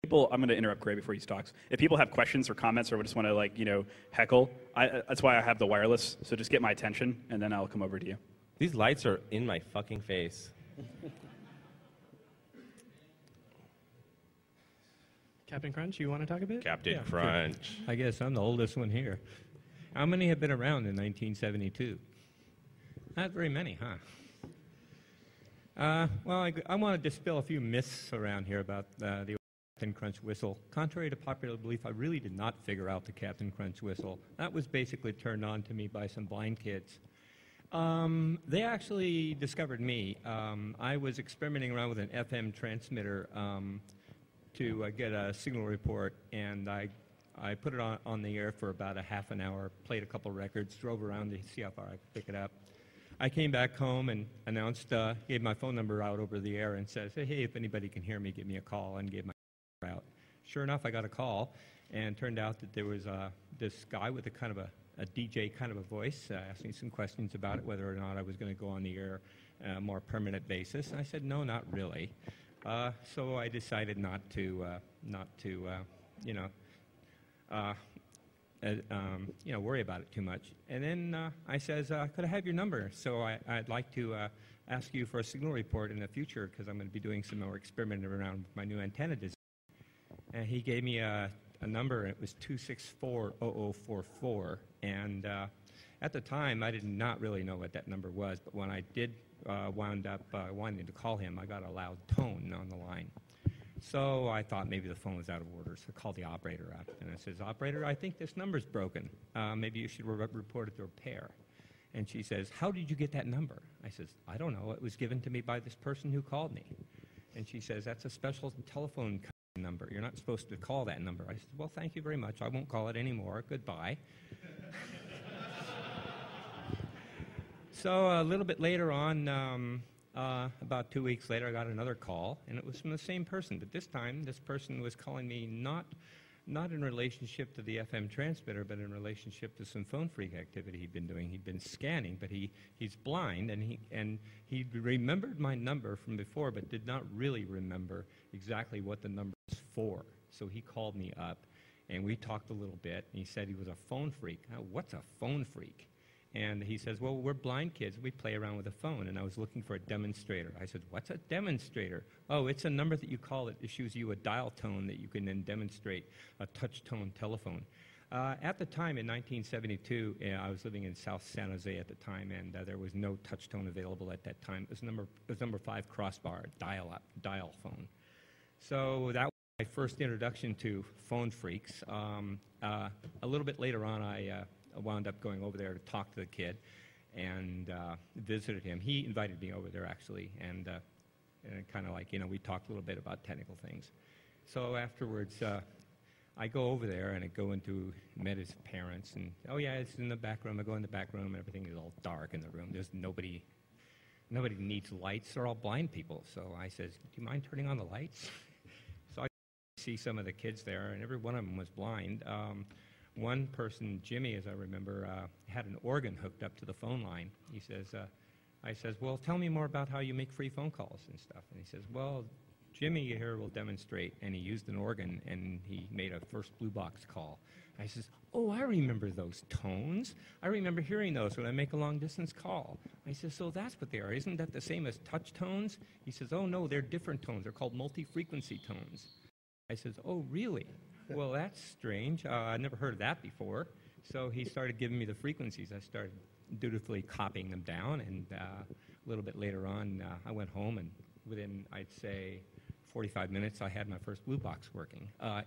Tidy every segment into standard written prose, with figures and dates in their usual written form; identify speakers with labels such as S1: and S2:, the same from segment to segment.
S1: People, I'm going to interrupt Gray before he talks. If people have questions or comments or just want to, like, heckle, that's why I have the wireless. So just get my attention, and then I'll come over to you.
S2: These lights are in my fucking face.
S3: Captain Crunch, you want to talk a bit?
S2: Captain Crunch.
S4: Sure. I guess I'm the oldest one here. How many have been around in 1972? Not very many, huh? Well, I want to dispel a few myths around here about the Captain Crunch whistle. Contrary to popular belief, I really did not figure out the Captain Crunch whistle. That was basically turned on to me by some blind kids. They actually discovered me. I was experimenting around with an FM transmitter to get a signal report, and I put it on the air for about a half an hour, played a couple records, drove around to see how far I could pick it up. I came back home and announced, gave my phone number out over the air and said, hey, if anybody can hear me, give me a call, and gave my number out. Sure enough, I got a call, and turned out that there was this guy with a kind of a DJ kind of a voice, asked me some questions about it, whether or not I was going to go on the air on a more permanent basis. And I said, no, not really. So I decided not to worry about it too much. And then I says, could I have your number? So I'd like to ask you for a signal report in the future, because I'm going to be doing some more experimenting around with my new antenna design. And he gave me a number, and it was 264-0044. And at the time, I did not really know what that number was, but when I did wound up wanting to call him, I got a loud tone on the line. So I thought maybe the phone was out of order, so I called the operator up, and I says, operator, I think this number's broken. Maybe you should report it to repair. And she says, how did you get that number? I says, I don't know. It was given to me by this person who called me. And she says, that's a special telephone number. You're not supposed to call that number. I said, well, thank you very much. I won't call it anymore. Goodbye. So a little bit later on, about 2 weeks later, I got another call, and it was from the same person. But this time, this person was calling me not in relationship to the FM transmitter, but in relationship to some phone freak activity he'd been doing. He'd been scanning, but he's blind, and he remembered my number from before, but did not really remember exactly what the number was for. So he called me up, and we talked a little bit, and he said he was a phone freak. Now, what's a phone freak? And he says, well, we're blind kids. We play around with a phone. And I was looking for a demonstrator. I said, what's a demonstrator? Oh, it's a number that you call that issues you a dial tone that you can then demonstrate, a touch tone telephone. At the time, in 1972, I was living in South San Jose at the time, and there was no touch tone available at that time. It was number 5 crossbar, dial phone. So that was my first introduction to phone freaks. A little bit later on, I wound up going over there to talk to the kid and visited him. He invited me over there, actually, and kind of like, we talked a little bit about technical things. So afterwards, I go over there and I go into, met his parents, and, oh yeah, it's in the back room. I go in the back room and everything is all dark in the room. There's nobody needs lights. They're all blind people. So I says, do you mind turning on the lights? So I see some of the kids there, and every one of them was blind. One person, Jimmy, as I remember, had an organ hooked up to the phone line. He says, I says, well, tell me more about how you make free phone calls and stuff. And he says, well, Jimmy here will demonstrate. And he used an organ, and he made a first blue box call. I says, oh, I remember those tones. I remember hearing those when I make a long-distance call. I says, so that's what they are. Isn't that the same as touch tones? He says, oh, no, they're different tones. They're called multi-frequency tones. I says, oh, really? Well, that's strange. I never heard of that before. So he started giving me the frequencies. I started dutifully copying them down, and a little bit later on, I went home, and within, I'd say, 45 minutes, I had my first blue box working. I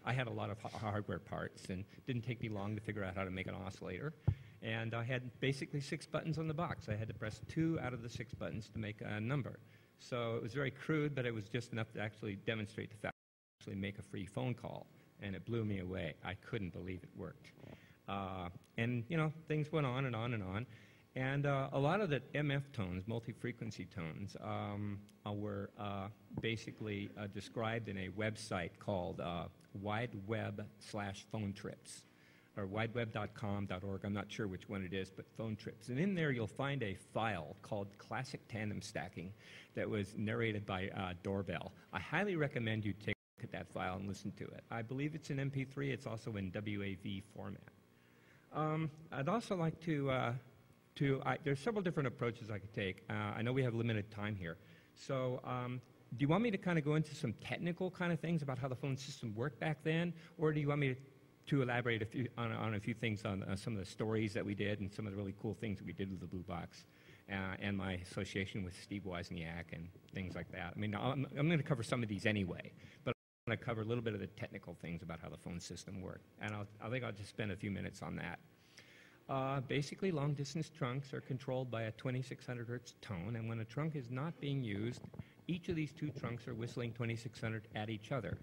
S4: had a lot of hardware parts, and it didn't take me long to figure out how to make an oscillator. And I had basically 6 buttons on the box. I had to press 2 out of the 6 buttons to make a number. So it was very crude, but it was just enough to actually demonstrate the fact actually make a free phone call, and it blew me away. I couldn't believe it worked. And, things went on and on and on. And a lot of the MF tones, multi-frequency tones, were basically described in a website called wideweb/phone trips, or wideweb.com.org. I'm not sure which one it is, but phone trips. And in there you'll find a file called Classic Tandem Stacking that was narrated by Doorbell. I highly recommend you take at that file and listen to it. I believe it's in MP3. It's also in WAV format. I'd also like there's several different approaches I could take. I know we have limited time here. So do you want me to kind of go into some technical kind of things about how the phone system worked back then? Or do you want me to elaborate on a few things on some of the stories that we did and some of the really cool things that we did with the Blue Box and my association with Steve Wozniak and things like that? I mean, I'm going to cover some of these anyway, but I'm going to cover a little bit of the technical things about how the phone system worked. And I think I'll just spend a few minutes on that. Basically, long-distance trunks are controlled by a 2600 hertz tone, and when a trunk is not being used, each of these two trunks are whistling 2600 at each other.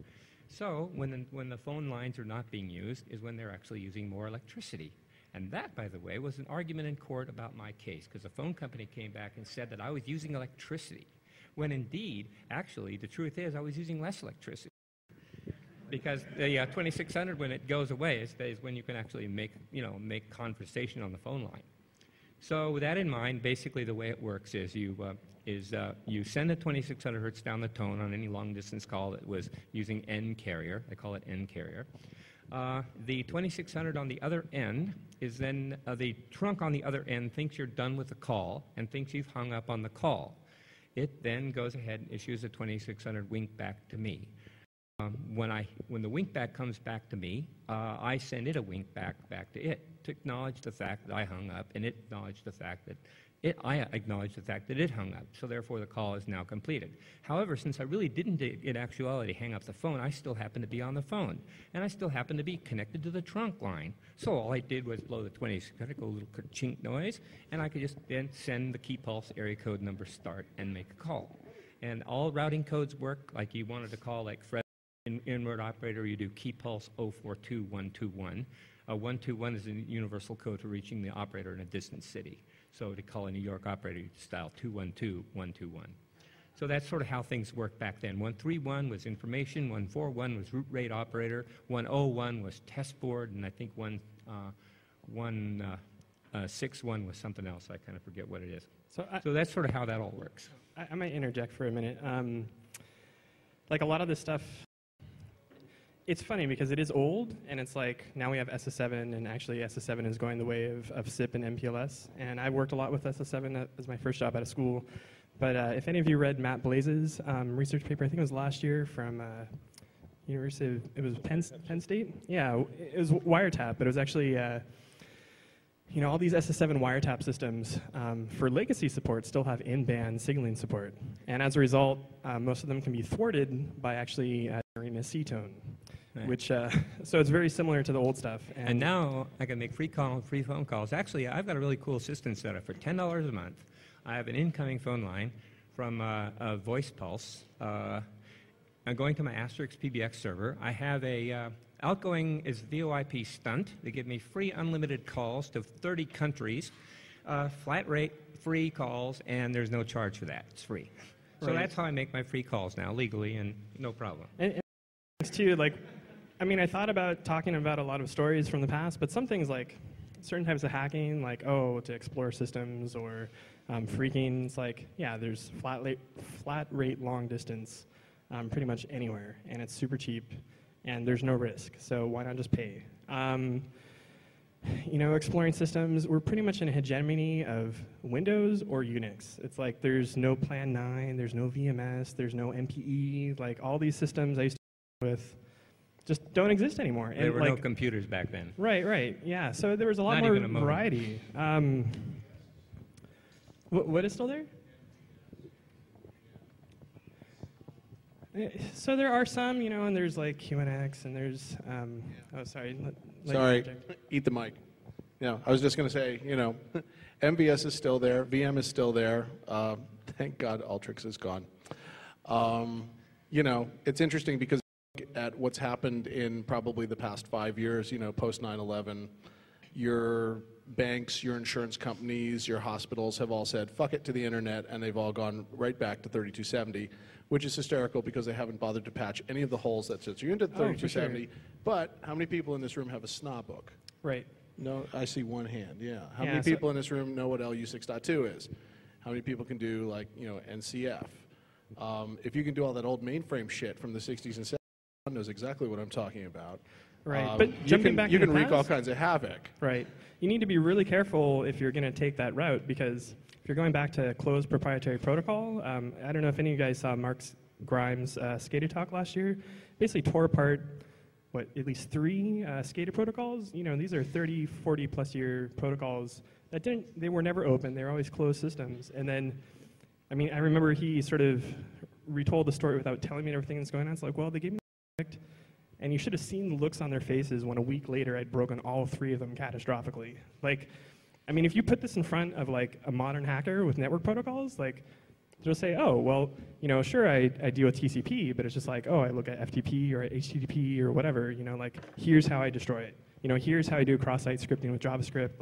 S4: So when the phone lines are not being used is when they're actually using more electricity. And that, by the way, was an argument in court about my case, because the phone company came back and said that I was using electricity, when indeed, actually, the truth is I was using less electricity. Because the 2600, when it goes away, is when you can actually make conversation on the phone line. So with that in mind, basically the way it works is you send a 2600 hertz down the tone on any long-distance call that was using N carrier. They call it N carrier. The 2600 on the other end is then the trunk on the other end thinks you're done with the call and thinks you've hung up on the call. It then goes ahead and issues a 2600 wink back to me. When the wink back comes back to me, I send it a wink back to it to acknowledge the fact that I hung up, and it acknowledged the fact that I acknowledged the fact that it hung up. So therefore, the call is now completed. However, since I really didn't in actuality hang up the phone, I still happen to be on the phone, and I still happen to be connected to the trunk line. So all I did was blow the 2600, go a little chink noise, and I could just then send the key pulse area code number start and make a call. And all routing codes work. Like you wanted to call like Fred. Inward operator, you do key pulse 042121. 121 is a universal code for reaching the operator in a distant city. So to call a New York operator, you dial 212121. So that's sort of how things worked back then. 131 was information, 141 was route rate operator, 101 was test board, and I think 161 was something else. I kind of forget what it is. So that's sort of how that all works.
S3: I might interject for a minute. Like a lot of this stuff, it's funny because it is old, and it's like now we have SS7, and actually SS7 is going the way of SIP and MPLS. And I worked a lot with SS7 as my first job out of school. But if any of you read Matt Blaze's research paper, I think it was last year from University of, it was Penn State? Yeah, it was wiretap, but it was actually, all these SS7 wiretap systems for legacy support still have in-band signaling support. And as a result, most of them can be thwarted by actually generating a C-tone. Right. Which, so it's very similar to the old stuff.
S4: And now I can make free phone calls. Actually, I've got a really cool system set up for $10 a month. I have an incoming phone line from a Voice Pulse. I'm going to my Asterisk PBX server. I have a outgoing is VoIP stunt. They give me free unlimited calls to 30 countries, flat rate, free calls, and there's no charge for that. It's free. So that's how I make my free calls now, legally, and no problem.
S3: And too, like, I mean, I thought about talking about a lot of stories from the past, but some things like certain types of hacking, like, to explore systems or phreaking, it's like, yeah, there's flat rate long distance pretty much anywhere, and it's super cheap, and there's no risk, so why not just pay? Exploring systems, we're pretty much in a hegemony of Windows or Unix. It's like there's no Plan 9, there's no VMS, there's no MPE, like all these systems I used to with just don't exist anymore.
S4: There were no computers back then.
S3: Right, yeah. So there was a lot more variety. What is still there? So there are some, and there's like QNX, and there's,
S5: Sorry, eat the mic. I was just going to say, MVS is still there, VM is still there. Thank God Ultrix is gone. It's interesting because at what's happened in probably the past 5 years, post 9/11, your banks, your insurance companies, your hospitals have all said, fuck it to the internet, and they've all gone right back to 3270, which is hysterical because they haven't bothered to patch any of the holes that sit. So you're into 3270, sure. But how many people in this room have a SNA book?
S3: Right.
S5: No, I see one hand, yeah. How many people in this room know what LU6.2 is? How many people can do, NCF? If you can do all that old mainframe shit from the 60s and 70s, knows exactly what I'm talking about.
S3: Right, but jumping back
S5: you
S3: in
S5: can
S3: the
S5: wreak all
S3: past-
S5: kinds of havoc.
S3: Right. You need to be really careful if you're going to take that route, because if you're going back to closed proprietary protocol, I don't know if any of you guys saw Mark Grimes' SCADA talk last year. Basically tore apart, at least 3 SCADA protocols. You know, these are 30, 40 plus year protocols that they were never open. They were always closed systems. And then, I mean, I remember he sort of retold the story without telling me everything that's going on. It's like, well, they gave me the project, and you should have seen the looks on their faces when a week later I'd broken all 3 of them catastrophically. Like, I mean, if you put this in front of like a modern hacker with network protocols, like, they'll say, oh, well, you know, sure, I deal with TCP, but it's just like, oh, I look at FTP or HTTP or whatever, you know, like, here's how I destroy it. You know, here's how I do cross-site scripting with JavaScript.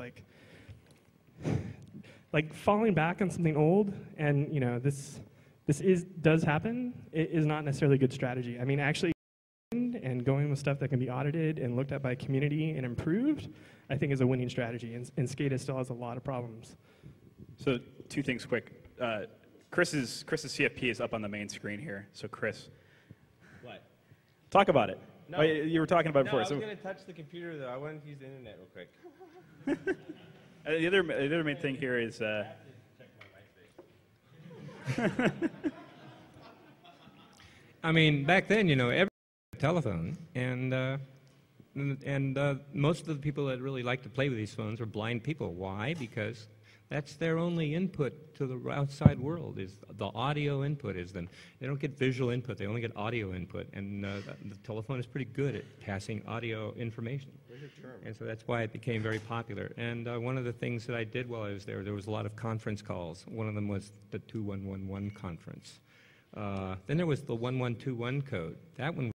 S3: Like falling back on something old, and, you know, this does happen, it is not necessarily a good strategy. I mean, actually, and going with stuff that can be audited and looked at by community and improved, I think is a winning strategy, and SCADA still has a lot of problems.
S1: So 2 things quick. Chris's CFP is up on the main screen here. So Chris,
S2: What?
S1: talk about it.
S2: No.
S1: Oh, you were talking about it
S2: No,
S1: before.
S2: I was
S1: So
S2: going to touch the computer, though. I wanted to use the internet real quick.
S1: the other main thing here is
S4: I mean, back then, you know, everyone had a telephone, and most of the people that really liked to play with these phones were blind people. Why? Because that's their only input to the outside world, is the audio input is them. They don't get visual input, they only get audio input, and the telephone is pretty good at passing audio information. And so that's why it became very popular. And one of the things that I did while I was there was a lot of conference calls. One of them was the 2111 conference. Then there was the 1121 code. That one was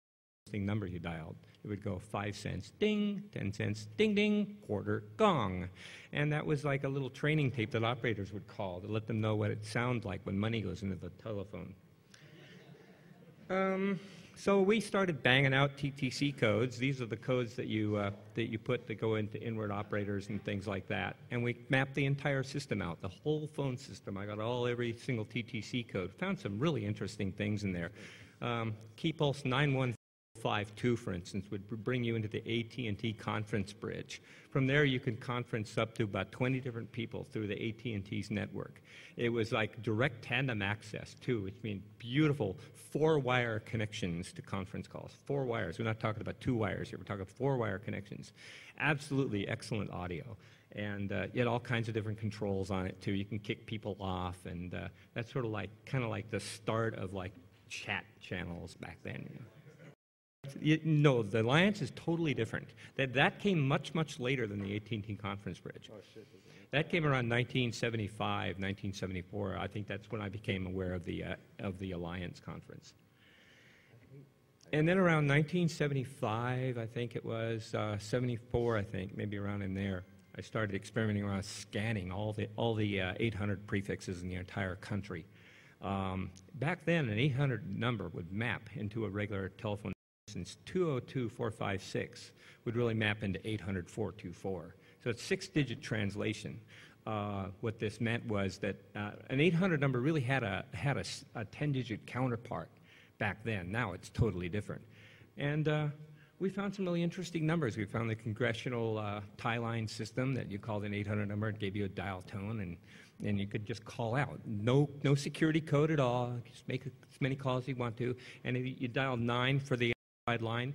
S4: the number you dialed. It would go 5 cents, ding, 10 cents, ding, ding, quarter, gong. And that was like a little training tape that operators would call to let them know what it sounds like when money goes into the telephone. So we started banging out TTC codes. These are the codes that you put that go into inward operators and things like that. And we mapped the entire system out, the whole phone system. I got every single TTC code. Found some really interesting things in there. Key pulse 9152, for instance, would bring you into the AT&T conference bridge. From there, you could conference up to about 20 different people through the AT&T's network. It was like direct tandem access, too, which means beautiful 4-wire connections to conference calls. 4 wires. We're not talking about 2 wires here. We're talking 4-wire connections. Absolutely excellent audio. And you had all kinds of different controls on it, too. You can kick people off, and that's sort of like, kind of like the start of like chat channels back then. You know. No, the Alliance is totally different. That came much, much later than the AT&T Conference Bridge. Oh, shit. That came around 1975, 1974. I think that's when I became aware of the Alliance Conference. And then around 1975, I think it was, 74, I think, maybe around in there, I started experimenting around scanning all the 800 prefixes in the entire country. Back then, an 800 number would map into a regular telephone. Since 202456 would really map into 800-424. So it's 6-digit translation. What this meant was that an 800 number really had a 10-digit counterpart back then. Now it's totally different. And we found some really interesting numbers. We found the congressional tie line system that you called an 800 number. It gave you a dial tone, and you could just call out. No security code at all. Just make as many calls as you want to. And if you dial 9 for the line,